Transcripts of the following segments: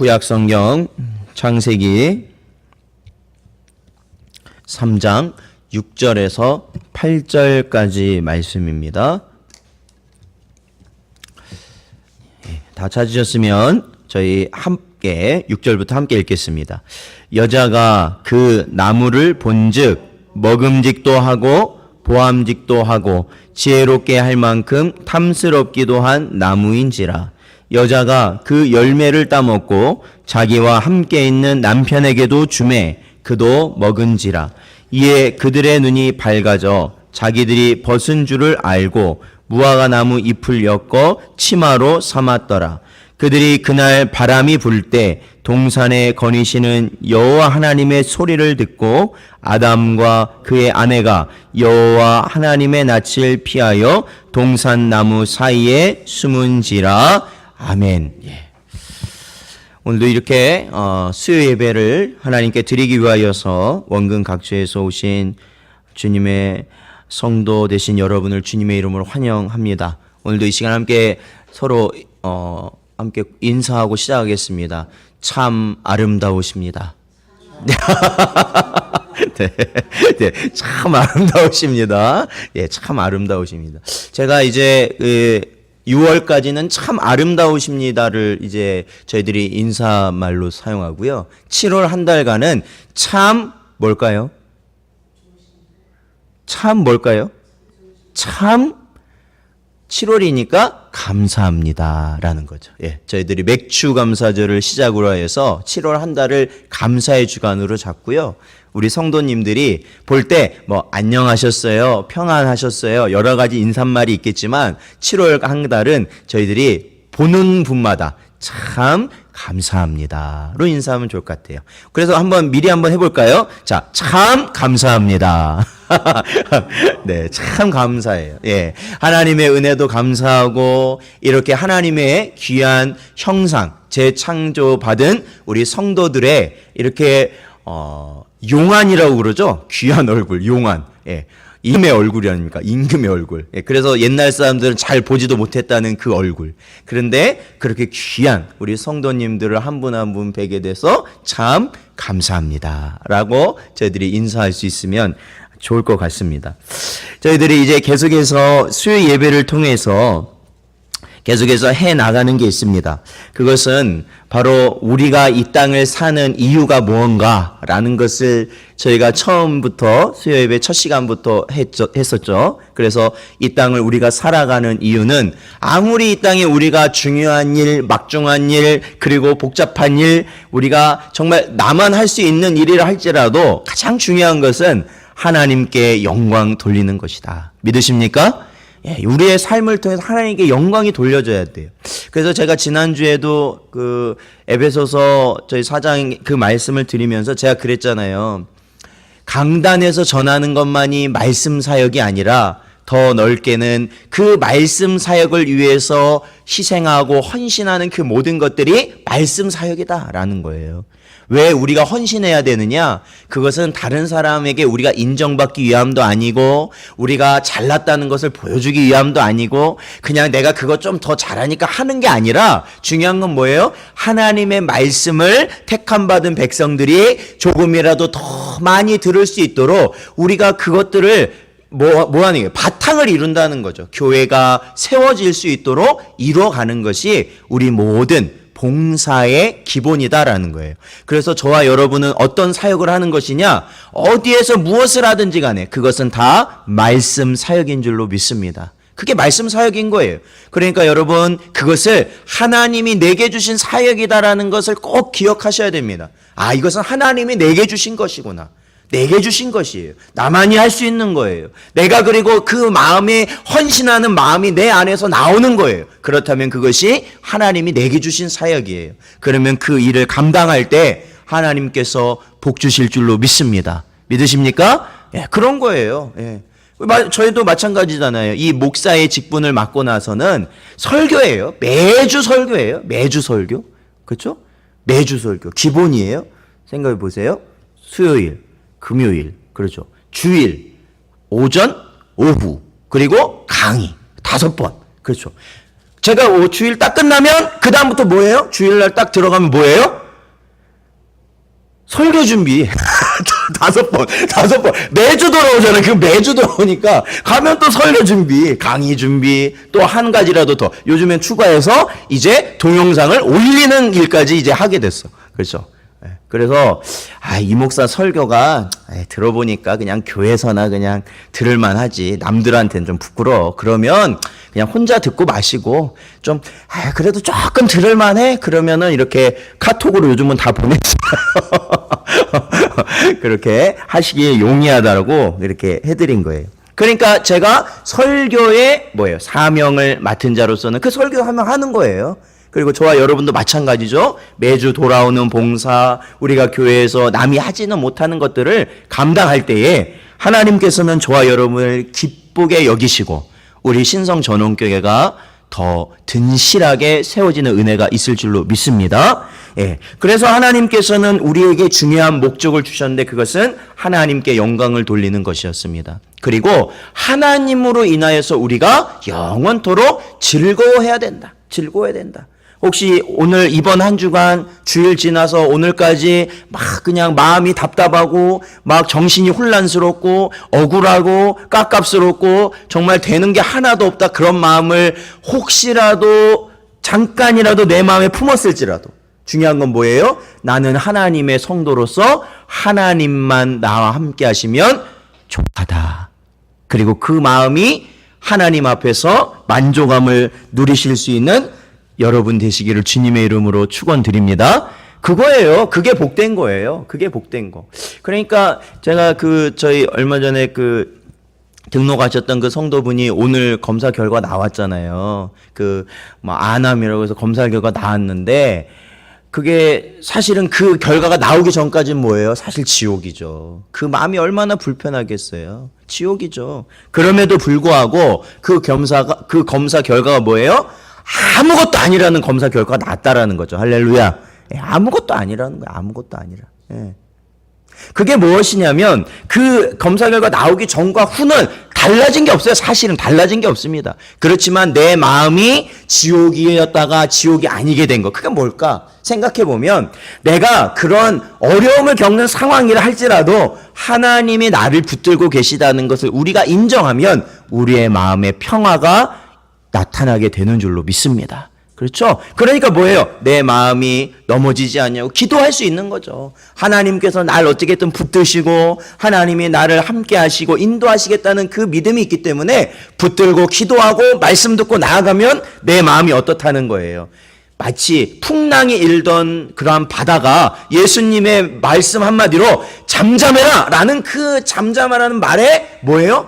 구약성경 창세기 3장 6절에서 8절까지 말씀입니다. 다 찾으셨으면 저희 함께 6절부터 함께 읽겠습니다. 여자가 그 나무를 본즉 먹음직도 하고 보암직도 하고 지혜롭게 할 만큼 탐스럽기도 한 나무인지라. 여자가 그 열매를 따먹고 자기와 함께 있는 남편에게도 주매 그도 먹은지라. 이에 그들의 눈이 밝아져 자기들이 벗은 줄을 알고 무화과 나무 잎을 엮어 치마로 삼았더라. 그들이 그날 바람이 불 때 동산에 거니시는 여호와 하나님의 소리를 듣고 아담과 그의 아내가 여호와 하나님의 낯을 피하여 동산 나무 사이에 숨은지라. 아멘. 오늘도 이렇게 수요 예배를 하나님께 드리기 위하여서 원근 각지에서 오신 주님의 성도 되신 여러분을 주님의 이름으로 환영합니다. 오늘도 이 시간 함께 서로 함께 인사하고 시작하겠습니다. 참 아름다우십니다. 네, 참 아름다우십니다. 예, 참 아름다우십니다. 제가 이제 6월까지는 참 아름다우십니다를 이제 저희들이 인사말로 사용하고요. 7월 한 달간은 참 뭘까요? 참 뭘까요? 참 7월이니까 감사합니다라는 거죠. 예, 저희들이 맥주 감사절을 시작으로 해서 7월 한 달을 감사의 주간으로 잡고요. 우리 성도님들이 볼 때 뭐 안녕하셨어요, 평안하셨어요, 여러 가지 인사말이 있겠지만 7월 한 달은 저희들이 보는 분마다 참 감사합니다로 인사하면 좋을 것 같아요. 그래서 미리 한번 해볼까요? 자, 참 감사합니다. 네, 참 감사해요. 예, 하나님의 은혜도 감사하고 이렇게 하나님의 귀한 형상 재창조 받은 우리 성도들의 이렇게 용안이라고 그러죠. 귀한 얼굴, 용안. 예. 임금의 얼굴이 아닙니까? 임금의 얼굴. 예, 그래서 옛날 사람들은 잘 보지도 못했다는 그 얼굴. 그런데 그렇게 귀한 우리 성도님들을 한 분 한 분 뵈게 돼서 참 감사합니다 라고 저희들이 인사할 수 있으면 좋을 것 같습니다. 저희들이 이제 계속해서 수요 예배를 통해서 계속해서 해 나가는 게 있습니다. 그것은 바로 우리가 이 땅을 사는 이유가 무언가라는 것을 저희가 처음부터 수요 예배 첫 시간부터 했었죠. 그래서 이 땅을 우리가 살아가는 이유는 아무리 이 땅에 우리가 중요한 일, 막중한 일, 그리고 복잡한 일, 우리가 정말 나만 할 수 있는 일이라 할지라도 가장 중요한 것은 하나님께 영광 돌리는 것이다. 믿으십니까? 예, 우리의 삶을 통해서 하나님께 영광이 돌려져야 돼요. 그래서 제가 지난주에도 그 에베소서 저희 4장 그 말씀을 드리면서 제가 그랬잖아요. 강단에서 전하는 것만이 말씀 사역이 아니라 더 넓게는 그 말씀 사역을 위해서 희생하고 헌신하는 그 모든 것들이 말씀 사역이다라는 거예요. 왜 우리가 헌신해야 되느냐? 그것은 다른 사람에게 우리가 인정받기 위함도 아니고 우리가 잘났다는 것을 보여주기 위함도 아니고 그냥 내가 그것 좀 더 잘하니까 하는 게 아니라 중요한 건 뭐예요? 하나님의 말씀을 택함받은 백성들이 조금이라도 더 많이 들을 수 있도록 우리가 그것들을 뭐 하는 게 바탕을 이룬다는 거죠. 교회가 세워질 수 있도록 이루어가는 것이 우리 모든 봉사의 기본이다라는 거예요. 그래서 저와 여러분은 어떤 사역을 하는 것이냐? 어디에서 무엇을 하든지 간에 그것은 다 말씀 사역인 줄로 믿습니다. 그게 말씀 사역인 거예요. 그러니까 여러분 그것을 하나님이 내게 주신 사역이다라는 것을 꼭 기억하셔야 됩니다. 아, 이것은 하나님이 내게 주신 것이구나. 내게 주신 것이에요. 나만이 할 수 있는 거예요. 내가 그리고 그 마음에 헌신하는 마음이 내 안에서 나오는 거예요. 그렇다면 그것이 하나님이 내게 주신 사역이에요. 그러면 그 일을 감당할 때 하나님께서 복 주실 줄로 믿습니다. 믿으십니까? 예, 그런 거예요. 예. 저희도 마찬가지잖아요. 이 목사의 직분을 맡고 나서는 설교예요. 매주 설교예요. 매주 설교. 그렇죠? 매주 설교. 기본이에요. 생각해 보세요. 수요일, 금요일, 그렇죠. 주일, 오전, 오후, 그리고 강의 5번. 그렇죠. 제가 주일 딱 끝나면 그 다음부터 뭐예요? 주일날 딱 들어가면 뭐예요? 설교 준비. 5번. 매주 돌아오잖아요. 그 매주 돌아오니까 가면 또 설교 준비, 강의 준비, 또 한 가지라도 더. 요즘엔 추가해서 이제 동영상을 올리는 일까지 이제 하게 됐어. 그렇죠. 그래서 이 목사 설교가 들어보니까 그냥 교회에서나 그냥 들을만 하지 남들한테는 좀 부끄러워. 그러면 그냥 혼자 듣고 마시고 좀 그래도 조금 들을만 해. 그러면은 이렇게 카톡으로 요즘은 다 보내주세요. 그렇게 하시기에 용이하다고 이렇게 해드린 거예요. 그러니까 제가 설교의 사명을 맡은 자로서는 그 설교하면 하는 거예요. 그리고 저와 여러분도 마찬가지죠. 매주 돌아오는 봉사, 우리가 교회에서 남이 하지는 못하는 것들을 감당할 때에 하나님께서는 저와 여러분을 기쁘게 여기시고 우리 신성전원교회가 더 든실하게 세워지는 은혜가 있을 줄로 믿습니다. 그래서 하나님께서는 우리에게 중요한 목적을 주셨는데 그것은 하나님께 영광을 돌리는 것이었습니다. 그리고 하나님으로 인하여서 우리가 영원토록 즐거워해야 된다. 혹시 오늘 이번 한 주간 주일 지나서 오늘까지 막 그냥 마음이 답답하고 막 정신이 혼란스럽고 억울하고 깝깝스럽고 정말 되는 게 하나도 없다 그런 마음을 혹시라도 잠깐이라도 내 마음에 품었을지라도 중요한 건 뭐예요? 나는 하나님의 성도로서 하나님만 나와 함께 하시면 족하다. 그리고 그 마음이 하나님 앞에서 만족함을 누리실 수 있는 여러분 되시기를 주님의 이름으로 축원드립니다. 그거예요. 그게 복된 거예요. 그게 복된 거. 그러니까 제가 저희 얼마 전에 등록하셨던 그 성도분이 오늘 검사 결과 나왔잖아요. 안암이라고 해서 검사 결과 나왔는데 그게 사실은 그 결과가 나오기 전까지는 뭐예요? 사실 지옥이죠. 그 마음이 얼마나 불편하겠어요. 지옥이죠. 그럼에도 불구하고 그 검사 결과가 뭐예요? 아무것도 아니라는 검사 결과가 나왔다라는 거죠. 할렐루야. 아무것도 아니라는 거예요. 아무것도 아니라. 그게 무엇이냐면 그 검사 결과 나오기 전과 후는 달라진 게 없어요. 사실은 달라진 게 없습니다. 그렇지만 내 마음이 지옥이었다가 지옥이 아니게 된 거. 그게 뭘까? 생각해 보면 내가 그런 어려움을 겪는 상황이라 할지라도 하나님이 나를 붙들고 계시다는 것을 우리가 인정하면 우리의 마음의 평화가 나타나게 되는 줄로 믿습니다. 그렇죠? 그러니까 뭐예요? 내 마음이 넘어지지 않냐고 기도할 수 있는 거죠. 하나님께서 날 어떻게든 붙드시고 하나님이 나를 함께 하시고 인도하시겠다는 그 믿음이 있기 때문에 붙들고 기도하고 말씀 듣고 나아가면 내 마음이 어떻다는 거예요. 마치 풍랑이 일던 그러한 바다가 예수님의 말씀 한마디로 잠잠해라 라는 그 잠잠하라는 말에 뭐예요?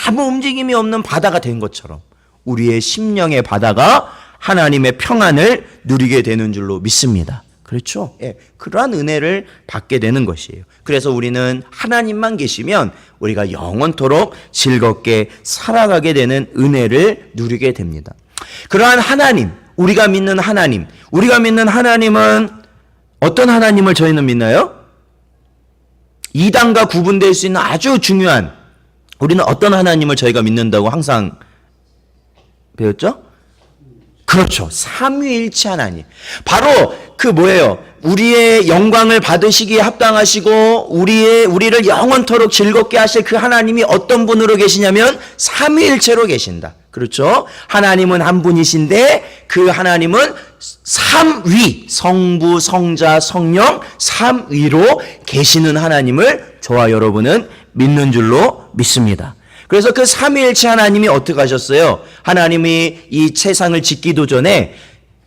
아무 움직임이 없는 바다가 된 것처럼 우리의 심령의 바다가 하나님의 평안을 누리게 되는 줄로 믿습니다. 그렇죠? 그러한 은혜를 받게 되는 것이에요. 그래서 우리는 하나님만 계시면 우리가 영원토록 즐겁게 살아가게 되는 은혜를 누리게 됩니다. 그러한 하나님, 우리가 믿는 하나님은 어떤 하나님을 저희는 믿나요? 이단과 구분될 수 있는 아주 중요한 우리는 어떤 하나님을 저희가 믿는다고 항상 배웠죠? 그렇죠. 삼위일체 하나님. 바로 우리의 영광을 받으시기에 합당하시고 우리를 영원토록 즐겁게 하실 그 하나님이 어떤 분으로 계시냐면 삼위일체로 계신다. 그렇죠? 하나님은 한 분이신데 그 하나님은 삼위, 성부, 성자, 성령 삼위로 계시는 하나님을 저와 여러분은 믿는 줄로 믿습니다. 그래서 그 삼위일체 하나님이 어떻게 하셨어요? 하나님이 이 세상을 짓기도 전에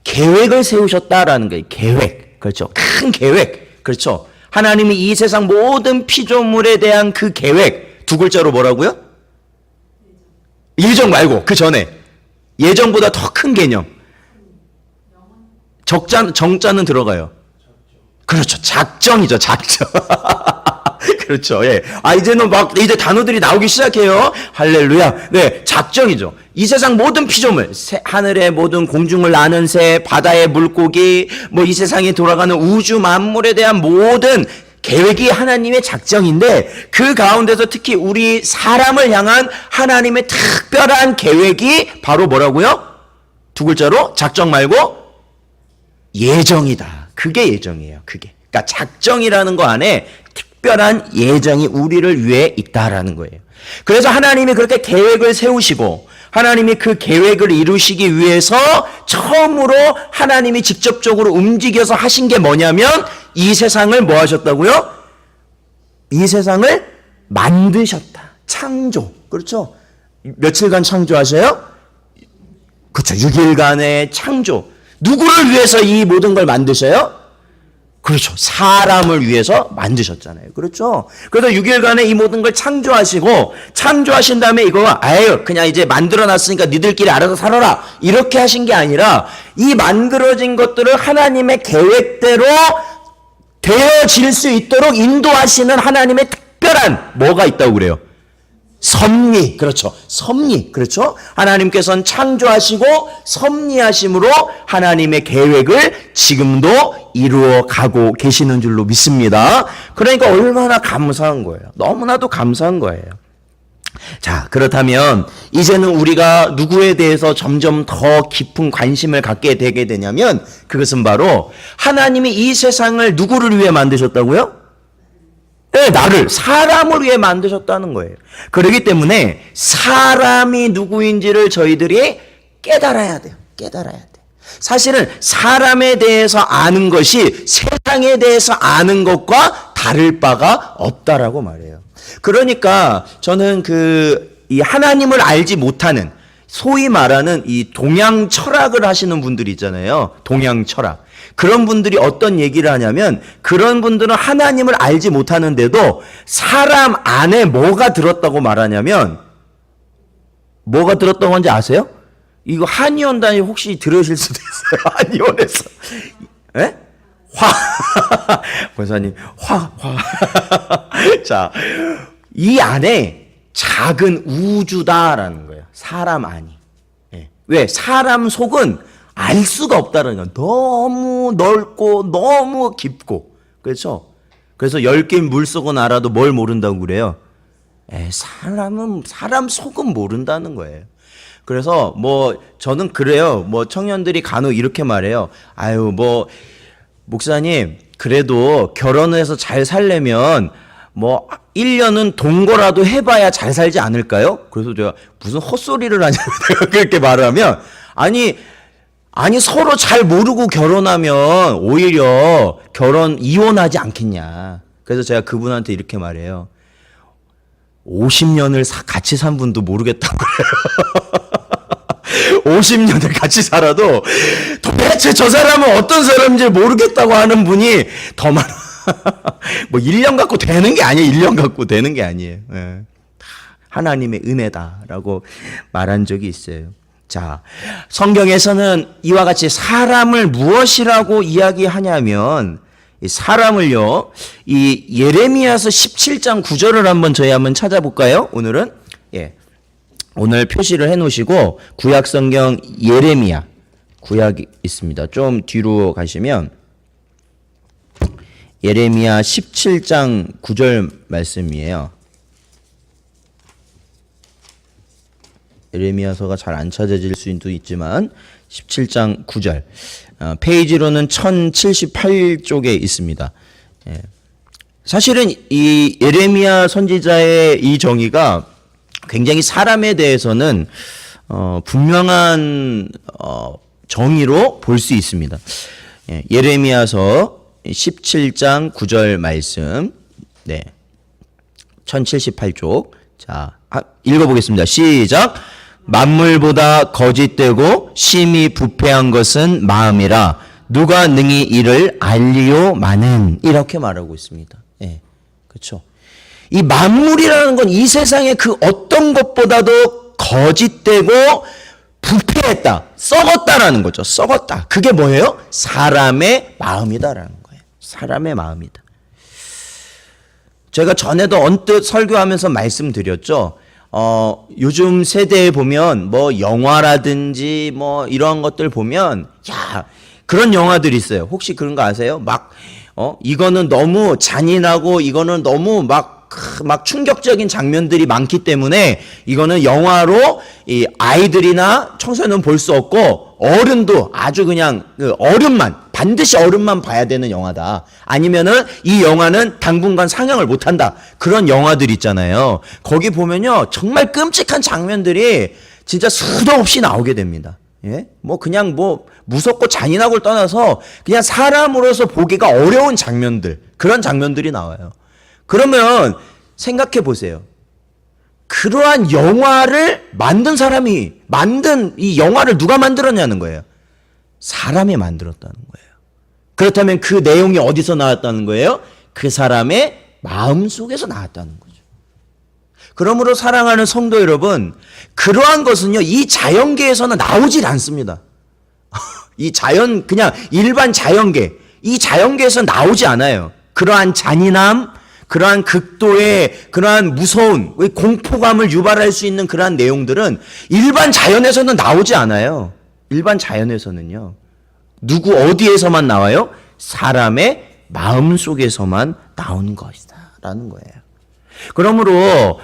계획을 세우셨다라는 거예요. 계획. 그렇죠. 큰 계획. 그렇죠. 하나님이 이 세상 모든 피조물에 대한 그 계획. 두 글자로 뭐라고요? 예정 말고 그 전에. 예정보다 더 큰 개념. 정자는 들어가요. 그렇죠. 작정이죠. 작정. 그렇죠. 이제는 이제 단어들이 나오기 시작해요. 할렐루야. 작정이죠. 이 세상 모든 피조물, 하늘의 모든 공중을 나는 새, 바다의 물고기, 이 세상에 돌아가는 우주 만물에 대한 모든 계획이 하나님의 작정인데 그 가운데서 특히 우리 사람을 향한 하나님의 특별한 계획이 바로 뭐라고요? 두 글자로 작정 말고 예정이다. 그게 예정이에요. 그게. 그러니까 작정이라는 거 안에 특별한 예정이 우리를 위해 있다라는 거예요. 그래서 하나님이 그렇게 계획을 세우시고 하나님이 그 계획을 이루시기 위해서 처음으로 하나님이 직접적으로 움직여서 하신 게 뭐냐면 이 세상을 뭐 하셨다고요? 이 세상을 만드셨다. 창조. 그렇죠? 며칠간 창조하셔요? 그렇죠. 6일간의 창조. 누구를 위해서 이 모든 걸 만드셔요? 그렇죠. 사람을 위해서 만드셨잖아요. 그렇죠. 그래서 6일간에 이 모든 걸 창조하시고 창조하신 다음에 이거 아유 그냥 이제 만들어놨으니까 니들끼리 알아서 살아라 이렇게 하신 게 아니라 이 만들어진 것들을 하나님의 계획대로 되어질 수 있도록 인도하시는 하나님의 특별한 뭐가 있다고 그래요? 섭리. 그렇죠. 섭리. 그렇죠. 하나님께서는 창조하시고 섭리하심으로 하나님의 계획을 지금도 이루어 가고 계시는 줄로 믿습니다. 그러니까 얼마나 감사한 거예요. 너무나도 감사한 거예요. 자, 그렇다면 이제는 우리가 누구에 대해서 점점 더 깊은 관심을 갖게 되게 되냐면 그것은 바로 하나님이 이 세상을 누구를 위해 만드셨다고요? 네, 나를 사람을 위해 만드셨다는 거예요. 그렇기 때문에 사람이 누구인지를 저희들이 깨달아야 돼요. 깨달아야 돼요. 사실은 사람에 대해서 아는 것이 세상에 대해서 아는 것과 다를 바가 없다라고 말해요. 그러니까 저는 이 하나님을 알지 못하는 소위 말하는 이 동양 철학을 하시는 분들이 있잖아요. 동양 철학. 그런 분들이 어떤 얘기를 하냐면 그런 분들은 하나님을 알지 못하는데도 사람 안에 뭐가 들었다고 말하냐면 뭐가 들었다고 하는지 아세요? 이거 한의원단이 혹시 들으실 수도 있어요. 한의원에서. 예? 권사님, 자, 이 안에 작은 우주다라는 거예요. 사람 안이. 예. 왜? 사람 속은 알 수가 없다는 거예요. 너무 넓고 너무 깊고. 그렇죠? 그래서 10개 물속은 알아도 뭘 모른다고 그래요? 사람 속은 모른다는 거예요. 그래서 저는 그래요. 청년들이 간혹 이렇게 말해요. 아유, 목사님, 그래도 결혼을 해서 잘 살려면 1년은 동거라도 해봐야 잘 살지 않을까요? 그래서 제가 무슨 헛소리를 하냐고 내가 그렇게 말하면 아니 서로 잘 모르고 결혼하면 오히려 이혼하지 않겠냐. 그래서 제가 그분한테 이렇게 말해요. 50년을 같이 산 분도 모르겠다고 그래요. 50년을 같이 살아도 도대체 저 사람은 어떤 사람인지 모르겠다고 하는 분이 더 많아. 1년 갖고 되는 게 아니에요. 1년 갖고 되는 게 아니에요. 예. 하나님의 은혜다라고 말한 적이 있어요. 자, 성경에서는 이와 같이 사람을 무엇이라고 이야기하냐면 이 사람을요. 이 예레미야서 17장 9절을 한번 찾아볼까요? 오늘은 오늘 표시를 해놓으시고 구약 성경 예레미야 구약이 있습니다. 좀 뒤로 가시면 예레미야 17장 9절 말씀이에요. 예레미야서가 잘 안 찾아질 수도 있지만 17장 9절 페이지로는 1078쪽에 있습니다. 사실은 이 예레미야 선지자의 이 정의가 굉장히 사람에 대해서는 분명한 정의로 볼 수 있습니다. 예레미야서 17장 9절 말씀 1078쪽 자 읽어보겠습니다. 시작. 만물보다 거짓되고 심히 부패한 것은 마음이라 누가 능히 이를 알리요마는 이렇게 말하고 있습니다. 그렇죠. 이 만물이라는 건 이 세상의 그 어떤 것보다도 거짓되고 부패했다, 썩었다라는 거죠. 썩었다. 그게 뭐예요? 사람의 마음이다라는 거예요. 사람의 마음이다. 제가 전에도 언뜻 설교하면서 말씀드렸죠. 요즘 세대에 보면 영화라든지 이런 것들 보면 그런 영화들이 있어요. 혹시 그런 거 아세요? 이거는 너무 잔인하고 이거는 너무 막 충격적인 장면들이 많기 때문에 이거는 영화로 이 아이들이나 청소년은 볼 수 없고 어른도 아주 그냥 그 반드시 어른만 봐야 되는 영화다. 아니면은 이 영화는 당분간 상영을 못 한다. 그런 영화들 있잖아요. 거기 보면요. 정말 끔찍한 장면들이 진짜 수도 없이 나오게 됩니다. 예? 뭐 그냥 뭐 무섭고 잔인하고를 떠나서 그냥 사람으로서 보기가 어려운 장면들, 그런 장면들이 나와요. 그러면 생각해 보세요. 그러한 영화를 만든 이 영화를 누가 만들었냐는 거예요. 사람이 만들었다는 거예요. 그렇다면 그 내용이 어디서 나왔다는 거예요? 그 사람의 마음 속에서 나왔다는 거죠. 그러므로 사랑하는 성도 여러분, 그러한 것은요, 이 자연계에서는 나오질 않습니다. 그냥 일반 자연계, 이 자연계에서 나오지 않아요. 그러한 잔인함, 그러한 극도의 그러한 무서운 공포감을 유발할 수 있는 그러한 내용들은 일반 자연에서는 나오지 않아요. 일반 자연에서는요. 어디에서만 나와요? 사람의 마음 속에서만 나오는 것이다 라는 거예요. 그러므로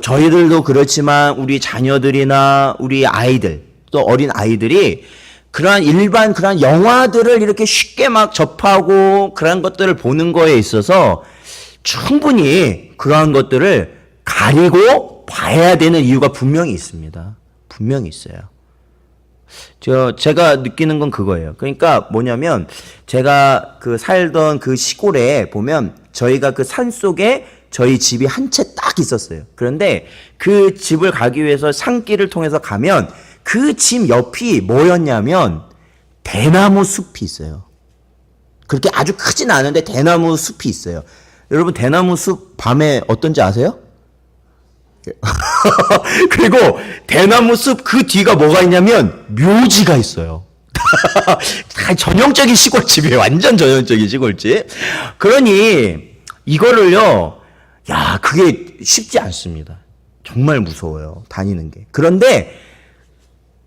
저희들도 그렇지만 우리 자녀들이나 우리 아이들 또 어린 아이들이 그러한 영화들을 이렇게 쉽게 막 접하고 그런 것들을 보는 거에 있어서 충분히 그러한 것들을 가리고 봐야 되는 이유가 분명히 있습니다. 분명히 있어요. 제가 느끼는 건 그거예요. 그러니까 뭐냐면 제가 살던 그 시골에 보면 저희가 그 산 속에 저희 집이 한 채 딱 있었어요. 그런데 그 집을 가기 위해서 산길을 통해서 가면 그 집 옆이 뭐였냐면 대나무 숲이 있어요. 그렇게 아주 크진 않은데 대나무 숲이 있어요. 여러분 대나무 숲 밤에 어떤지 아세요? 그리고 대나무 숲 그 뒤가 뭐가 있냐면 묘지가 있어요. 전형적인 시골집이에요. 완전 전형적인 시골집. 그러니 이거를요, 그게 쉽지 않습니다. 정말 무서워요. 다니는 게. 그런데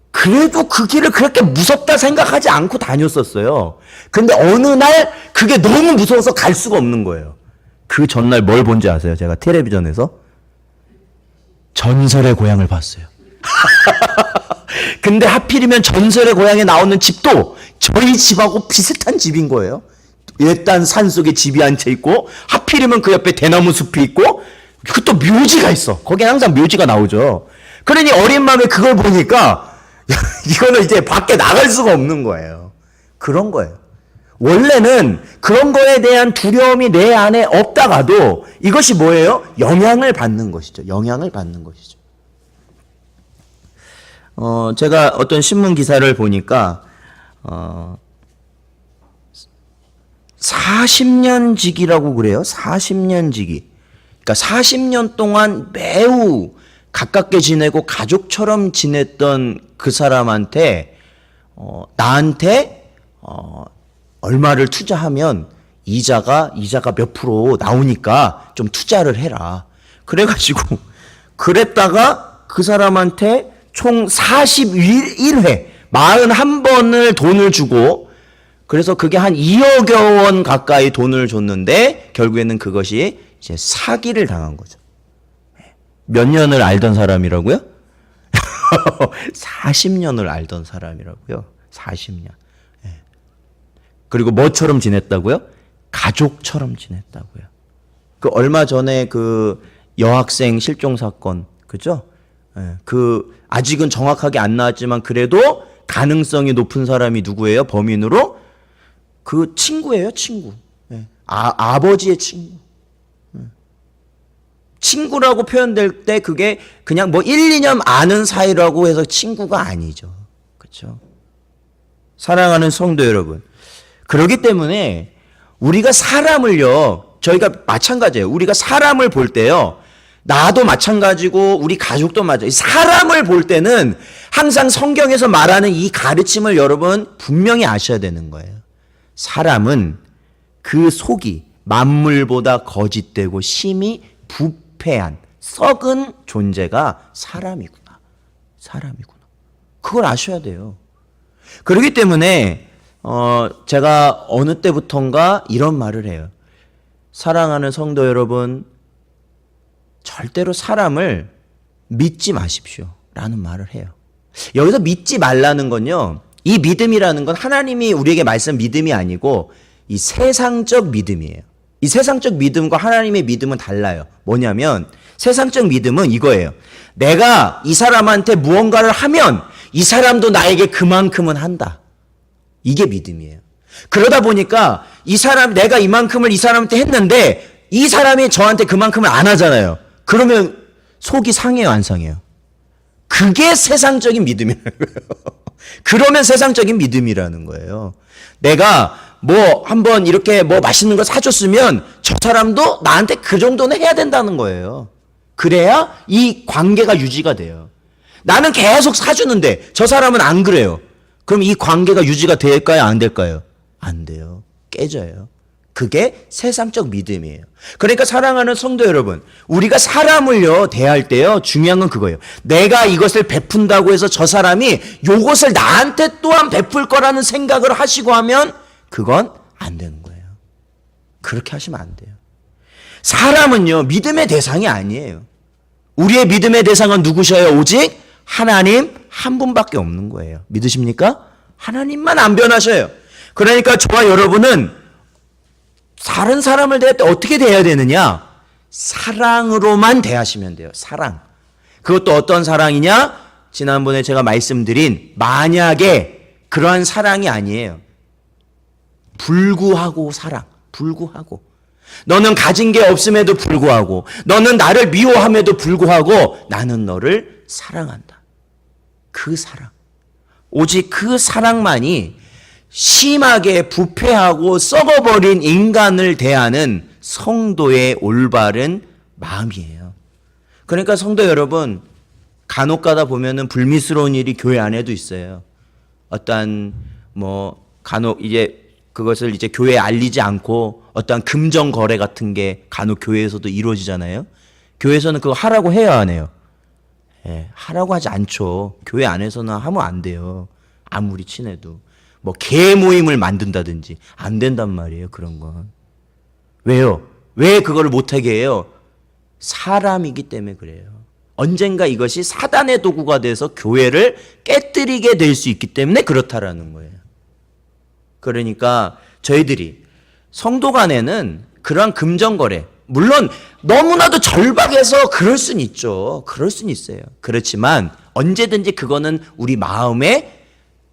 그래도 그 길을 그렇게 무섭다 생각하지 않고 다녔었어요. 근데 어느 날 그게 너무 무서워서 갈 수가 없는 거예요. 그 전날 뭘 본지 아세요? 제가 텔레비전에서 전설의 고향을 봤어요. 근데 하필이면 전설의 고향에 나오는 집도 저희 집하고 비슷한 집인 거예요. 일단 산속에 집이 한 채 있고 하필이면 그 옆에 대나무 숲이 있고 그것도 묘지가 있어. 거기에 항상 묘지가 나오죠. 그러니 어린 마음에 그걸 보니까 이거는 이제 밖에 나갈 수가 없는 거예요. 그런 거예요. 원래는 그런 거에 대한 두려움이 내 안에 없다가도 이것이 뭐예요? 영향을 받는 것이죠. 영향을 받는 것이죠. 제가 어떤 신문 기사를 보니까 40년지기라고 그래요. 40년지기. 그러니까 40년 동안 매우 가깝게 지내고 가족처럼 지냈던 그 사람한테 나한테 얼마를 투자하면 이자가 몇 프로 나오니까 좀 투자를 해라. 그래가지고 그랬다가 그 사람한테 총 41회 41번을 돈을 주고 그래서 그게 한 2억여 원 가까이 돈을 줬는데 결국에는 그것이 이제 사기를 당한 거죠. 몇 년을 알던 사람이라고요? 40년을 알던 사람이라고요. 40년. 그리고 뭐처럼 지냈다고요? 가족처럼 지냈다고요. 그 얼마 전에 그 여학생 실종 사건, 그죠? 그 아직은 정확하게 안 나왔지만 그래도 가능성이 높은 사람이 누구예요? 범인으로? 그 친구예요, 친구. 아버지의 친구. 친구라고 표현될 때 그게 그냥 뭐 1, 2년 아는 사이라고 해서 친구가 아니죠. 그렇죠? 사랑하는 성도 여러분. 그렇기 때문에 우리가 사람을요, 저희가 마찬가지예요. 우리가 사람을 볼 때요, 나도 마찬가지고 우리 가족도 마찬가지고 사람을 볼 때는 항상 성경에서 말하는 이 가르침을 여러분 분명히 아셔야 되는 거예요. 사람은 그 속이 만물보다 거짓되고 심히 부패한 썩은 존재가 사람이구나. 사람이구나. 그걸 아셔야 돼요. 그렇기 때문에 제가 어느 때부턴가 이런 말을 해요. 사랑하는 성도 여러분, 절대로 사람을 믿지 마십시오. 라는 말을 해요. 여기서 믿지 말라는 건요, 이 믿음이라는 건 하나님이 우리에게 말씀 믿음이 아니고 이 세상적 믿음이에요. 이 세상적 믿음과 하나님의 믿음은 달라요. 뭐냐면 세상적 믿음은 이거예요. 내가 이 사람한테 무언가를 하면 이 사람도 나에게 그만큼은 한다. 이게 믿음이에요. 그러다 보니까 내가 이만큼을 이 사람한테 했는데 이 사람이 저한테 그만큼을 안 하잖아요. 그러면 속이 상해요, 안 상해요? 그게 세상적인 믿음이라는 거예요. 그러면 세상적인 믿음이라는 거예요. 내가 한번 이렇게 맛있는 거 사줬으면 저 사람도 나한테 그 정도는 해야 된다는 거예요. 그래야 이 관계가 유지가 돼요. 나는 계속 사주는데 저 사람은 안 그래요. 그럼 이 관계가 유지가 될까요? 안 될까요? 안 돼요. 깨져요. 그게 세상적 믿음이에요. 그러니까 사랑하는 성도 여러분, 우리가 사람을요 대할 때요 중요한 건 그거예요. 내가 이것을 베푼다고 해서 저 사람이 이것을 나한테 또한 베풀 거라는 생각을 하시고 하면 그건 안 되는 거예요. 그렇게 하시면 안 돼요. 사람은요 믿음의 대상이 아니에요. 우리의 믿음의 대상은 누구셔요? 오직 하나님 한 분밖에 없는 거예요. 믿으십니까? 하나님만 안 변하셔요. 그러니까 저와 여러분은 다른 사람을 대할 때 어떻게 대해야 되느냐? 사랑으로만 대하시면 돼요. 사랑. 그것도 어떤 사랑이냐? 지난번에 제가 말씀드린 만약에 그러한 사랑이 아니에요. 불구하고 사랑. 불구하고. 너는 가진 게 없음에도 불구하고, 너는 나를 미워함에도 불구하고 나는 너를 사랑한다. 그 사랑. 오직 그 사랑만이 심하게 부패하고 썩어버린 인간을 대하는 성도의 올바른 마음이에요. 그러니까 성도 여러분, 간혹 가다 보면은 불미스러운 일이 교회 안에도 있어요. 어떠한 간혹 그것을 교회에 알리지 않고 어떠한 금전 거래 같은 게 간혹 교회에서도 이루어지잖아요. 교회에서는 그거 하라고 해요, 안 해요? 하라고 하지 않죠. 교회 안에서는 하면 안 돼요. 아무리 친해도. 개 모임을 만든다든지 안 된단 말이에요. 그런 건. 왜요? 왜 그거를 못하게 해요? 사람이기 때문에 그래요. 언젠가 이것이 사단의 도구가 돼서 교회를 깨뜨리게 될 수 있기 때문에 그렇다라는 거예요. 그러니까 저희들이 성도 간에는 그러한 금전거래, 물론 너무나도 절박해서 그럴 수는 있죠. 그럴 수는 있어요. 그렇지만 언제든지 그거는 우리 마음에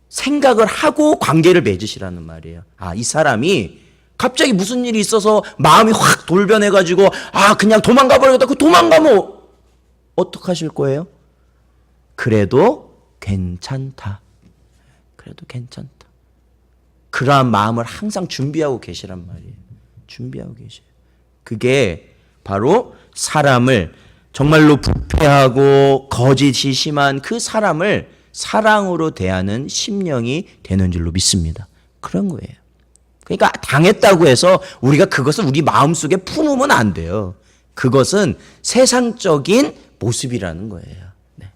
생각을 하고 관계를 맺으시라는 말이에요. 이 사람이 갑자기 무슨 일이 있어서 마음이 확 돌변해가지고 그냥 도망가 버리겠다. 그 도망가면 어떡하실 거예요? 그래도 괜찮다. 그래도 괜찮다. 그러한 마음을 항상 준비하고 계시란 말이에요. 준비하고 계셔요. 그게 바로 사람을 정말로 부패하고 거짓이 심한 그 사람을 사랑으로 대하는 심령이 되는 줄로 믿습니다. 그런 거예요. 그러니까 당했다고 해서 우리가 그것을 우리 마음속에 품으면 안 돼요. 그것은 세상적인 모습이라는 거예요. 네.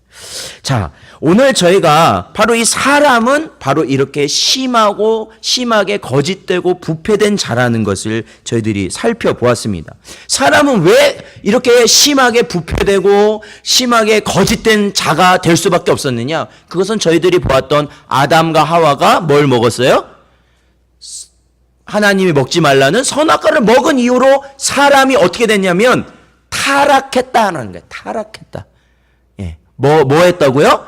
자, 오늘 저희가 바로 이 사람은 바로 이렇게 심하게 거짓되고 부패된 자라는 것을 저희들이 살펴보았습니다. 사람은 왜 이렇게 심하게 부패되고 심하게 거짓된 자가 될 수밖에 없었느냐? 그것은 저희들이 보았던 아담과 하와가 뭘 먹었어요? 하나님이 먹지 말라는 선악과를 먹은 이후로 사람이 어떻게 됐냐면 타락했다는 거예요. 타락했다. 뭐 했다고요?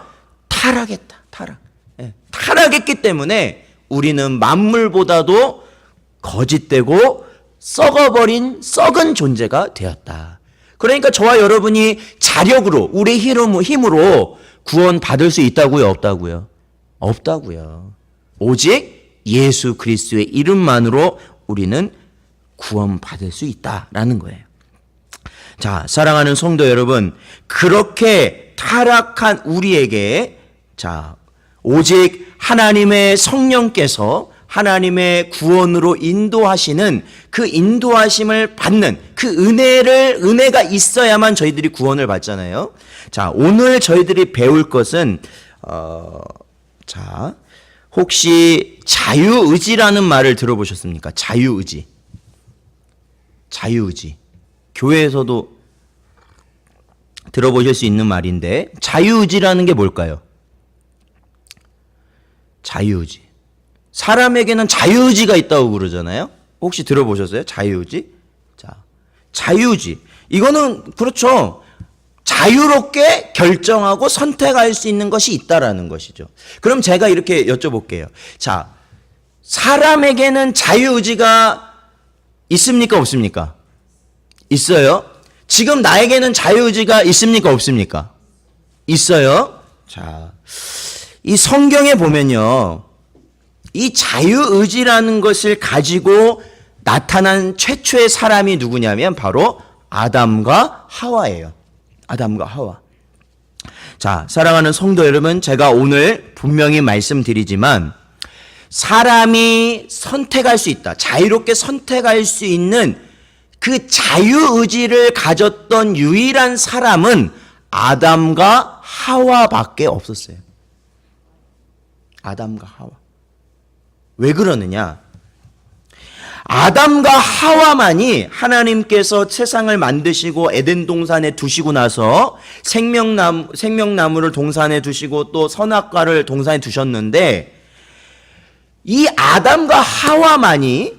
타락했다. 타락했기 때문에 우리는 만물보다도 거짓되고 썩은 존재가 되었다. 그러니까 저와 여러분이 자력으로, 우리 힘으로 구원받을 수 있다고요? 없다고요? 없다고요. 오직 예수 그리스도의 이름만으로 우리는 구원받을 수 있다라는 거예요. 자, 사랑하는 성도 여러분, 그렇게 타락한 우리에게 오직 하나님의 성령께서 하나님의 구원으로 인도하시는 그 인도하심을 받는 그 은혜가 있어야만 저희들이 구원을 받잖아요. 자, 오늘 저희들이 배울 것은 혹시 자유의지라는 말을 들어보셨습니까? 자유의지. 자유의지. 교회에서도 들어보실 수 있는 말인데 자유의지라는 게 뭘까요? 자유의지. 사람에게는 자유의지가 있다고 그러잖아요. 혹시 들어보셨어요? 자유의지? 자, 자유의지. 이거는 그렇죠. 자유롭게 결정하고 선택할 수 있는 것이 있다라는 것이죠. 그럼 제가 이렇게 여쭤볼게요. 자, 사람에게는 자유의지가 있습니까? 없습니까? 있어요. 지금 나에게는 자유의지가 있습니까? 없습니까? 있어요. 자, 이 성경에 보면요. 이 자유의지라는 것을 가지고 나타난 최초의 사람이 누구냐면 바로 아담과 하와예요. 아담과 하와. 자, 사랑하는 성도 여러분, 제가 오늘 분명히 말씀드리지만 사람이 선택할 수 있다. 자유롭게 선택할 수 있는 그 자유의지를 가졌던 유일한 사람은 아담과 하와밖에 없었어요. 아담과 하와. 왜 그러느냐? 아담과 하와만이 하나님께서 세상을 만드시고 에덴 동산에 두시고 나서 생명나무를 동산에 두시고 또 선악과를 동산에 두셨는데 이 아담과 하와만이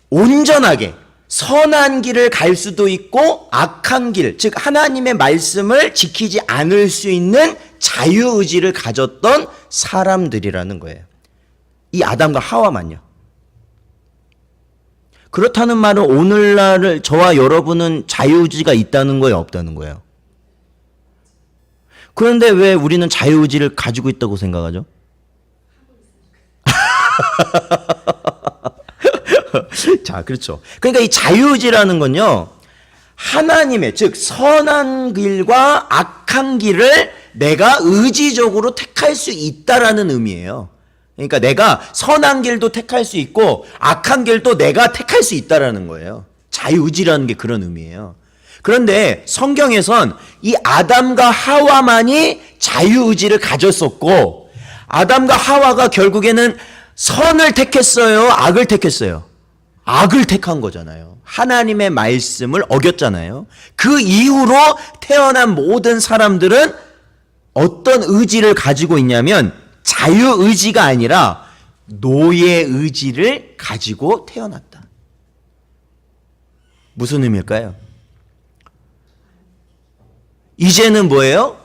온전하게 선한 길을 갈 수도 있고 악한 길, 즉 하나님의 말씀을 지키지 않을 수 있는 자유의지를 가졌던 사람들이라는 거예요. 이 아담과 하와만요. 그렇다는 말은 오늘날 저와 여러분은 자유의지가 있다는 거예요, 없다는 거예요? 그런데 왜 우리는 자유의지를 가지고 있다고 생각하죠? 자, 그렇죠. 그러니까 이 자유의지라는 건요, 하나님의, 즉 선한 길과 악한 길을 내가 의지적으로 택할 수 있다라는 의미예요. 그러니까 내가 선한 길도 택할 수 있고 악한 길도 내가 택할 수 있다라는 거예요. 자유의지라는 게 그런 의미예요. 그런데 성경에선 이 아담과 하와만이 자유의지를 가졌었고 아담과 하와가 결국에는 선을 택했어요? 악을 택했어요? 악을 택한 거잖아요. 하나님의 말씀을 어겼잖아요. 그 이후로 태어난 모든 사람들은 어떤 의지를 가지고 있냐면 자유의지가 아니라 노예의지를 가지고 태어났다. 무슨 의미일까요? 이제는 뭐예요?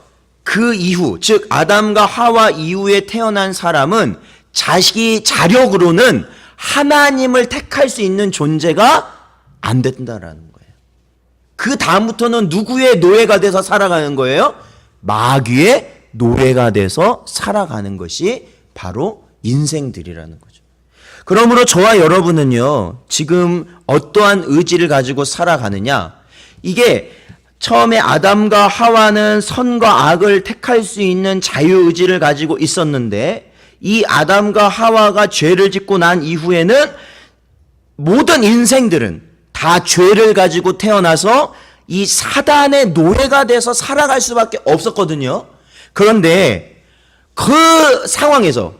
그 이후, 즉 아담과 하와 이후에 태어난 사람은 자식이 자력으로는 하나님을 택할 수 있는 존재가 안 된다라는 거예요. 그 다음부터는 누구의 노예가 돼서 살아가는 거예요? 마귀의 노예가 돼서 살아가는 것이 바로 인생들이라는 거죠. 그러므로 저와 여러분은요, 지금 어떠한 의지를 가지고 살아가느냐? 이게 처음에 아담과 하와는 선과 악을 택할 수 있는 자유의지를 가지고 있었는데 이 아담과 하와가 죄를 짓고 난 이후에는 모든 인생들은 다 죄를 가지고 태어나서 이 사단의 노예가 돼서 살아갈 수밖에 없었거든요. 그런데 그 상황에서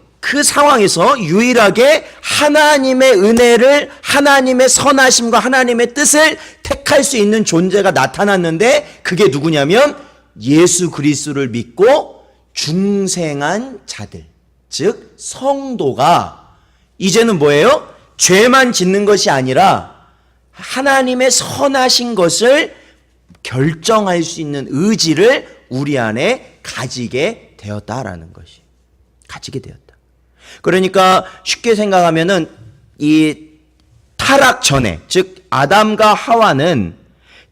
유일하게 하나님의 은혜를, 하나님의 선하심과 하나님의 뜻을 택할 수 있는 존재가 나타났는데 그게 누구냐면 예수 그리스도를 믿고 중생한 자들, 즉 성도가 이제는 뭐예요? 죄만 짓는 것이 아니라 하나님의 선하신 것을 결정할 수 있는 의지를 우리 안에 가지게 되었다라는 것이. 가지게 되었다. 그러니까 쉽게 생각하면은 이 타락 전에, 즉 아담과 하와는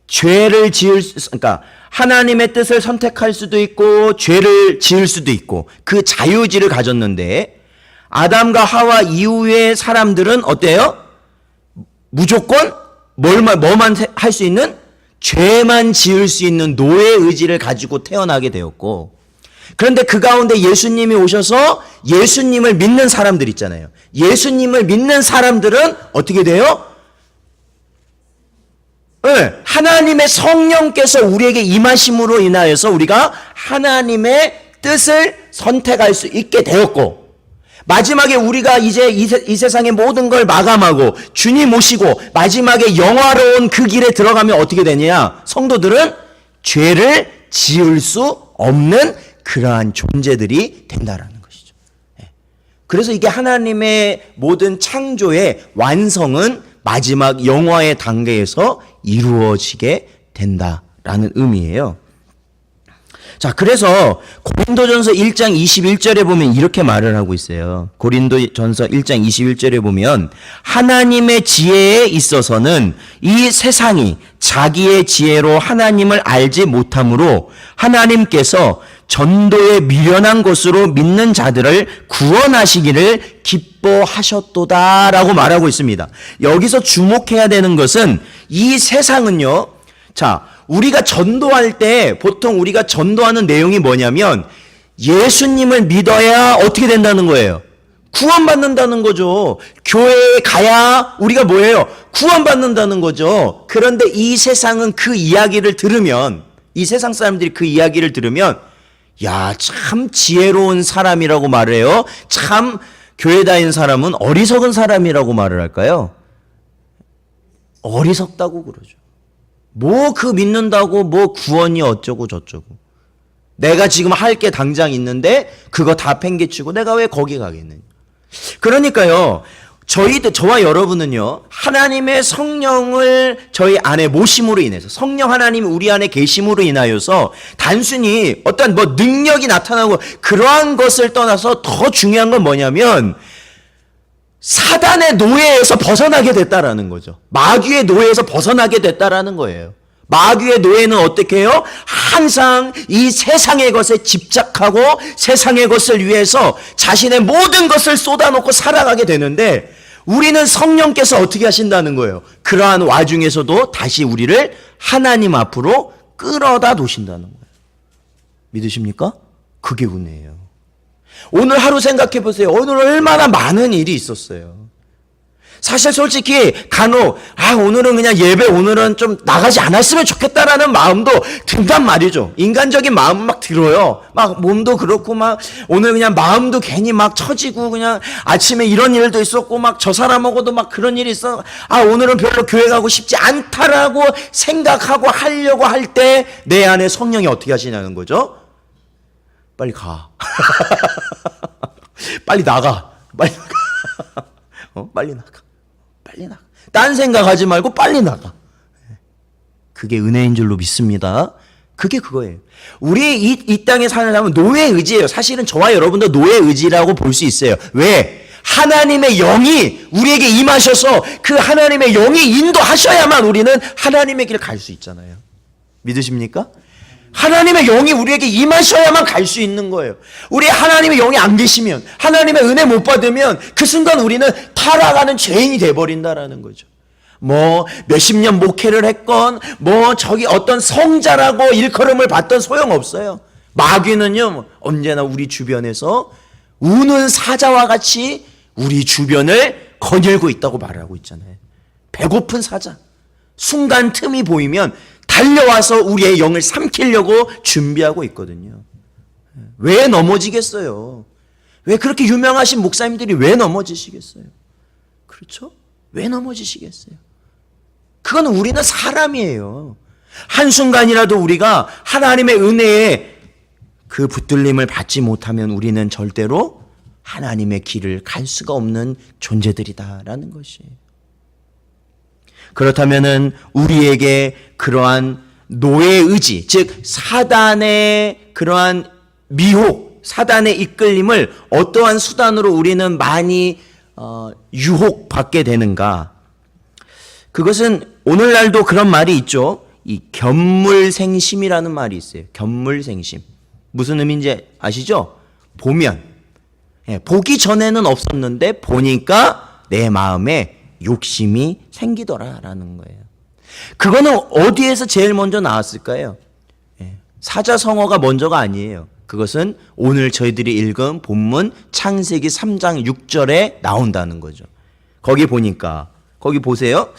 죄를 그러니까 하나님의 뜻을 선택할 수도 있고 죄를 지을 수도 있고 그 자유의지를 가졌는데 아담과 하와 이후의 사람들은 어때요? 무조건 뭐만 할 수 있는? 죄만 지을 수 있는 노예 의지를 가지고 태어나게 되었고, 그런데 그 가운데 예수님이 오셔서 예수님을 믿는 사람들 있잖아요. 예수님을 믿는 사람들은 어떻게 돼요? 네, 하나님의 성령께서 우리에게 임하심으로 인하여서 우리가 하나님의 뜻을 선택할 수 있게 되었고, 마지막에 우리가 이제 이 세상의 모든 걸 마감하고 주님 모시고 마지막에 영화로운 그 길에 들어가면 어떻게 되냐? 성도들은 죄를 지을 수 없는 그러한 존재들이 된다라는 것이죠. 그래서 이게 하나님의 모든 창조의 완성은 마지막 영화의 단계에서 이루어지게 된다라는 의미예요. 자, 그래서 고린도전서 1장 21절에 보면 이렇게 말을 하고 있어요. 고린도전서 1장 21절에 보면 하나님의 지혜에 있어서는 이 세상이 자기의 지혜로 하나님을 알지 못하므로 하나님께서 전도에 미련한 것으로 믿는 자들을 구원하시기를 기뻐하셨도다라고 말하고 있습니다. 여기서 주목해야 되는 것은 이 세상은요. 자, 우리가 전도할 때 보통 우리가 전도하는 내용이 뭐냐면 예수님을 믿어야 어떻게 된다는 거예요? 구원받는다는 거죠. 교회에 가야 우리가 뭐예요? 구원받는다는 거죠. 그런데 이 세상은 그 이야기를 들으면, 이 세상 사람들이 그 이야기를 들으면 야, 참 지혜로운 사람이라고 말을 해요. 참 교회 다니는 사람은 어리석은 사람이라고 말을 할까요? 어리석다고 그러죠. 뭐 그 믿는다고 뭐 구원이 어쩌고 저쩌고. 내가 지금 할 게 당장 있는데 그거 다 팽개치고 내가 왜 거기 가겠느냐. 그러니까요. 저와 여러분은요. 하나님의 성령을 저희 안에 모심으로 인해서 성령 하나님이 우리 안에 계심으로 인하여서 단순히 어떤 뭐 능력이 나타나고 그러한 것을 떠나서 더 중요한 건 뭐냐면 사단의 노예에서 벗어나게 됐다라는 거죠. 마귀의 노예에서 벗어나게 됐다라는 거예요. 마귀의 노예는 어떻게 해요? 항상 이 세상의 것에 집착하고 세상의 것을 위해서 자신의 모든 것을 쏟아놓고 살아가게 되는데 우리는 성령께서 어떻게 하신다는 거예요? 그러한 와중에서도 다시 우리를 하나님 앞으로 끌어다 놓으신다는 거예요. 믿으십니까? 그게 은혜예요. 오늘 하루 생각해 보세요. 오늘 얼마나 많은 일이 있었어요. 사실 솔직히 간혹 오늘은 그냥 예배 오늘은 좀 나가지 않았으면 좋겠다라는 마음도 든단 말이죠. 인간적인 마음 막 들어요. 막 몸도 그렇고 막 오늘 그냥 마음도 괜히 막 처지고 그냥 아침에 이런 일도 있었고 막 저 사람하고도 막 그런 일이 있어. 오늘은 별로 교회 가고 싶지 않다라고 생각하고 하려고 할 때 내 안에 성령이 어떻게 하시냐는 거죠. 빨리 가. 빨리 나가. 빨리 나가. 빨리 나가. 빨리 나가. 딴 생각하지 말고 빨리 나가. 그게 은혜인 줄로 믿습니다. 그게 그거예요. 우리 이 땅에 사는 사람은 노예 의지예요. 사실은 저와 여러분도 노예 의지라고 볼 수 있어요. 왜? 하나님의 영이 우리에게 임하셔서 그 하나님의 영이 인도하셔야만 우리는 하나님의 길을 갈 수 있잖아요. 믿으십니까? 하나님의 영이 우리에게 임하셔야만 갈 수 있는 거예요. 우리 하나님의 영이 안 계시면, 하나님의 은혜 못 받으면 그 순간 우리는 타락하는 죄인이 돼버린다라는 거죠. 뭐 몇십 년 목회를 했건 뭐 저기 어떤 성자라고 일컬음을 받던 소용없어요. 마귀는요 언제나 우리 주변에서 우는 사자와 같이 우리 주변을 거닐고 있다고 말하고 있잖아요. 배고픈 사자. 순간 틈이 보이면 달려와서 우리의 영을 삼키려고 준비하고 있거든요. 왜 넘어지겠어요? 왜 그렇게 유명하신 목사님들이 왜 넘어지시겠어요? 그렇죠? 왜 넘어지시겠어요? 그건 우리는 사람이에요. 한순간이라도 우리가 하나님의 은혜에 그 붙들림을 받지 못하면 우리는 절대로 하나님의 길을 갈 수가 없는 존재들이다라는 것이에요. 그렇다면은 우리에게 그러한 노예 의지, 즉 사단의 그러한 미혹, 사단의 이끌림을 어떠한 수단으로 우리는 많이 유혹받게 되는가? 그것은 오늘날도 그런 말이 있죠. 이 견물생심이라는 말이 있어요. 견물생심. 무슨 의미인지 아시죠? 보면, 보기 전에는 없었는데 보니까 내 마음에 욕심이 생기더라라는 거예요. 그거는 어디에서 제일 먼저 나왔을까요? 사자성어가 먼저가 아니에요. 그것은 오늘 저희들이 읽은 본문 창세기 3장 6절에 나온다는 거죠. 거기 보니까 거기 보세요.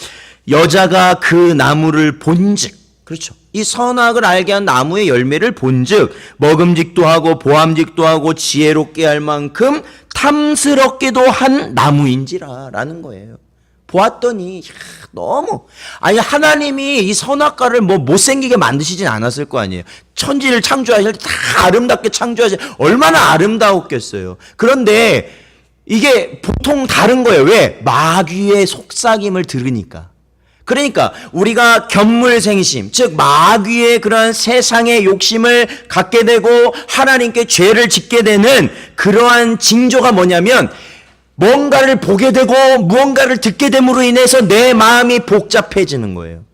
여자가 그 나무를 본즉, 그렇죠. 이 선악을 알게 한 나무의 열매를 본즉 먹음직도 하고 보암직도 하고 지혜롭게 할 만큼 탐스럽기도 한 나무인지라라는 거예요. 보았더니 너무 하나님이 이 선악과를 뭐 못생기게 만드시진 않았을 거 아니에요. 천지를 창조하실 때 다 아름답게 창조하실 얼마나 아름다웠겠어요. 그런데 이게 보통 다른 거예요. 왜? 마귀의 속삭임을 들으니까. 그러니까 우리가 견물생심, 즉 마귀의 그러한 세상의 욕심을 갖게 되고 하나님께 죄를 짓게 되는 그러한 징조가 뭐냐면, 뭔가를 보게 되고 무언가를 듣게 됨으로 인해서 내 마음이 복잡해지는 거예요.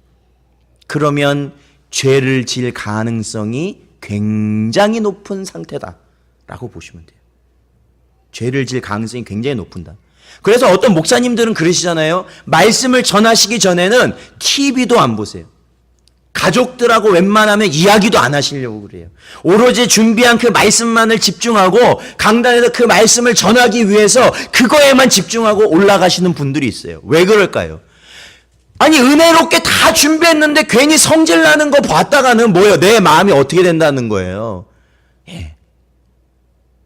그러면 죄를 지을 가능성이 굉장히 높은 상태다라고 보시면 돼요. 죄를 지을 가능성이 굉장히 높다. 그래서 어떤 목사님들은 그러시잖아요. 말씀을 전하시기 전에는 TV도 안 보세요. 가족들하고 웬만하면 이야기도 안 하시려고 그래요. 오로지 준비한 그 말씀만을 집중하고 강단에서 그 말씀을 전하기 위해서 그거에만 집중하고 올라가시는 분들이 있어요. 왜 그럴까요? 아니, 은혜롭게 다 준비했는데 괜히 성질 나는 거 봤다가는 뭐예요? 내 마음이 어떻게 된다는 거예요? 예.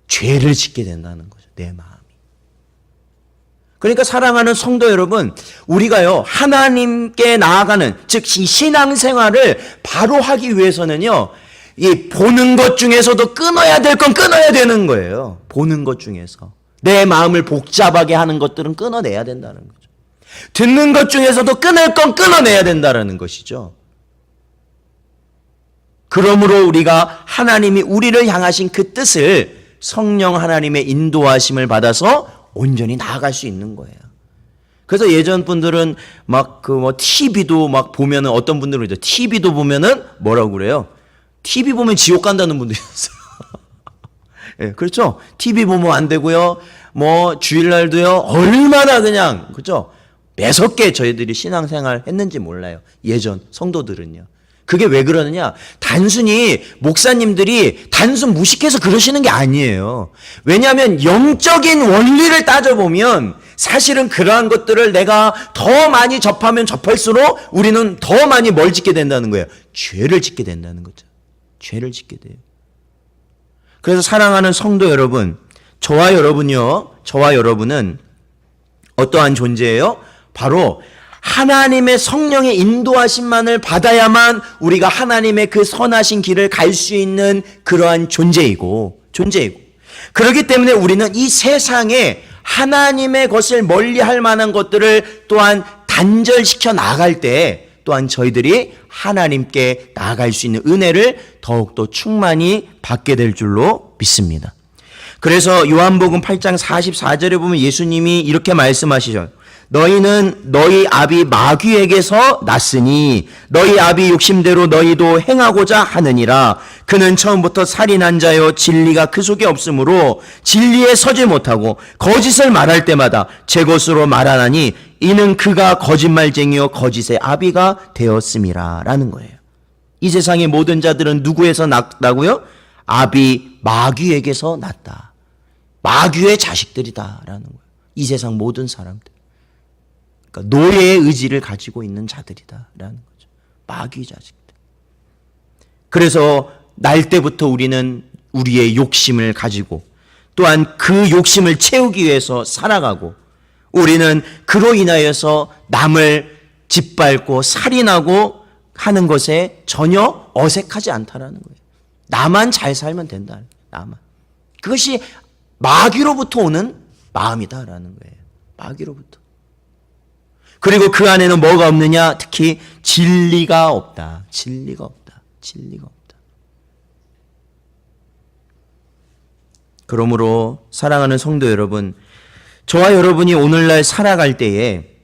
죄를 짓게 된다는 거죠. 내 마음이. 그러니까 사랑하는 성도 여러분, 우리가요, 하나님께 나아가는, 즉 이 신앙생활을 바로 하기 위해서는요, 이 보는 것 중에서도 끊어야 될 건 끊어야 되는 거예요. 보는 것 중에서 내 마음을 복잡하게 하는 것들은 끊어내야 된다는 거죠. 듣는 것 중에서도 끊을 건 끊어내야 된다는 것이죠. 그러므로 우리가 하나님이 우리를 향하신 그 뜻을 성령 하나님의 인도하심을 받아서 온전히 나아갈 수 있는 거예요. 그래서 예전 분들은 막 TV도 막 보면은 어떤 분들은 이제 TV도 보면은 뭐라고 그래요? TV 보면 지옥 간다는 분들이 있어요. 예, 그렇죠? TV 보면 안 되고요. 뭐 주일날도요. 얼마나 그냥 그렇죠? 매섭게 저희들이 신앙생활 했는지 몰라요. 예전 성도들은요. 그게 왜 그러느냐? 단순히 목사님들이 단순 무식해서 그러시는 게 아니에요. 왜냐하면 영적인 원리를 따져보면 사실은 그러한 것들을 내가 더 많이 접하면 접할수록 우리는 더 많이 뭘 짓게 된다는 거예요. 죄를 짓게 된다는 거죠. 죄를 짓게 돼요. 그래서 사랑하는 성도 여러분, 저와 여러분은 어떠한 존재예요? 바로 하나님의 성령의 인도하심만을 받아야만 우리가 하나님의 그 선하신 길을 갈 수 있는 그러한 존재이고 그렇기 때문에 우리는 이 세상에 하나님의 것을 멀리할 만한 것들을 또한 단절시켜 나갈 때 또한 저희들이 하나님께 나아갈 수 있는 은혜를 더욱더 충만히 받게 될 줄로 믿습니다. 그래서 요한복음 8장 44절에 보면 예수님이 이렇게 말씀하시죠. 너희는 너희 아비 마귀에게서 났으니 너희 아비 욕심대로 너희도 행하고자 하느니라. 그는 처음부터 살인한 자요 진리가 그 속에 없으므로 진리에 서지 못하고 거짓을 말할 때마다 제 것으로 말하나니 이는 그가 거짓말쟁이요 거짓의 아비가 되었음이라 라는 거예요. 이 세상의 모든 자들은 누구에서 났다고요? 아비 마귀에게서 났다. 마귀의 자식들이다 라는 거예요. 이 세상 모든 사람들. 그러니까 노예의 의지를 가지고 있는 자들이다 라는 거죠. 마귀 자식들. 그래서 날 때부터 우리는 우리의 욕심을 가지고 또한 그 욕심을 채우기 위해서 살아가고 우리는 그로 인하여서 남을 짓밟고 살인하고 하는 것에 전혀 어색하지 않다라는 거예요. 나만 잘 살면 된다. 나만. 그것이 마귀로부터 오는 마음이다라는 거예요. 마귀로부터. 그리고 그 안에는 뭐가 없느냐? 특히 진리가 없다. 진리가 없다. 진리가 없다. 그러므로 사랑하는 성도 여러분, 저와 여러분이 오늘날 살아갈 때에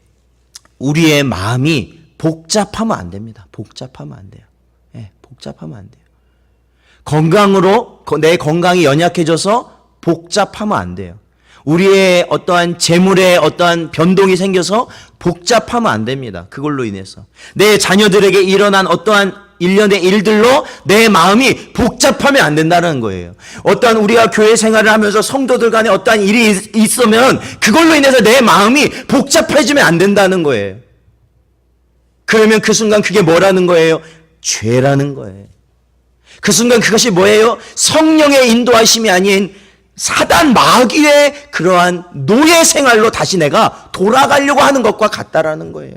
우리의 마음이 복잡하면 안 됩니다. 복잡하면 안 돼요. 네, 복잡하면 안 돼요. 건강으로 내 건강이 연약해져서 복잡하면 안 돼요. 우리의 어떠한 재물에 어떠한 변동이 생겨서 복잡하면 안 됩니다. 그걸로 인해서. 내 자녀들에게 일어난 어떠한 일련의 일들로 내 마음이 복잡하면 안 된다는 거예요. 어떠한 우리가 교회 생활을 하면서 성도들 간에 어떠한 일이 있으면 그걸로 인해서 내 마음이 복잡해지면 안 된다는 거예요. 그러면 그 순간 그게 뭐라는 거예요? 죄라는 거예요. 그 순간 그것이 뭐예요? 성령의 인도하심이 아닌 사단 마귀의 그러한 노예 생활로 다시 내가 돌아가려고 하는 것과 같다라는 거예요.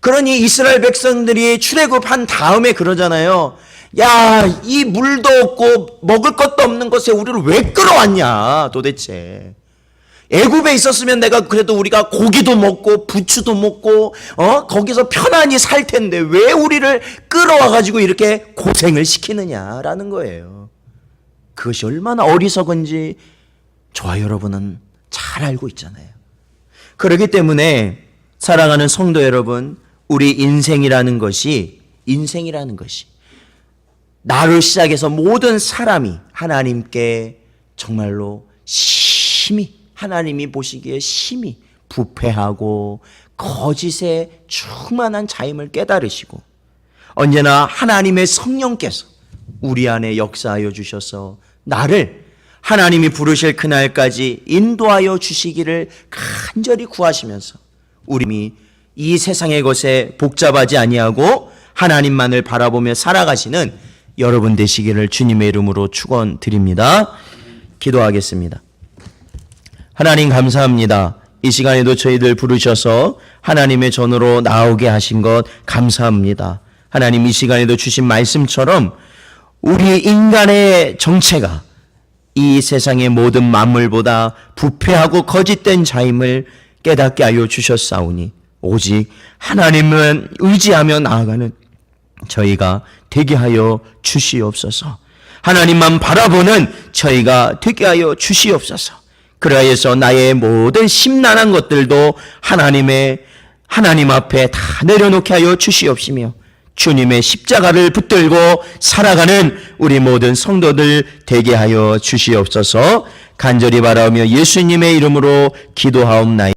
그러니 이스라엘 백성들이 출애굽한 다음에 그러잖아요. 야, 이 물도 없고 먹을 것도 없는 것에 우리를 왜 끌어왔냐 도대체. 애굽에 있었으면 내가 그래도 우리가 고기도 먹고 부추도 먹고 거기서 편안히 살 텐데 왜 우리를 끌어와 가지고 이렇게 고생을 시키느냐라는 거예요. 그것이 얼마나 어리석은지 저와 여러분은 잘 알고 있잖아요. 그렇기 때문에 사랑하는 성도 여러분, 우리 인생이라는 것이 나를 시작해서 모든 사람이 하나님께 정말로 심히, 하나님이 보시기에 심히 부패하고 거짓에 충만한 자임을 깨달으시고 언제나 하나님의 성령께서 우리 안에 역사하여 주셔서 나를 하나님이 부르실 그날까지 인도하여 주시기를 간절히 구하시면서 우리 이 세상의 것에 복잡하지 아니하고 하나님만을 바라보며 살아가시는 여러분 되시기를 주님의 이름으로 축원드립니다. 기도하겠습니다. 하나님 감사합니다. 이 시간에도 저희들 부르셔서 하나님의 전으로 나오게 하신 것 감사합니다. 하나님 이 시간에도 주신 말씀처럼 우리 인간의 정체가 이 세상의 모든 만물보다 부패하고 거짓된 자임을 깨닫게 하여 주셨사오니 오직 하나님은 의지하며 나아가는 저희가 되게 하여 주시옵소서. 하나님만 바라보는 저희가 되게 하여 주시옵소서. 그러하여서 나의 모든 심란한 것들도 하나님 앞에 다 내려놓게 하여 주시옵시며 주님의 십자가를 붙들고 살아가는 우리 모든 성도들 되게 하여 주시옵소서. 간절히 바라오며 예수님의 이름으로 기도하옵나이다.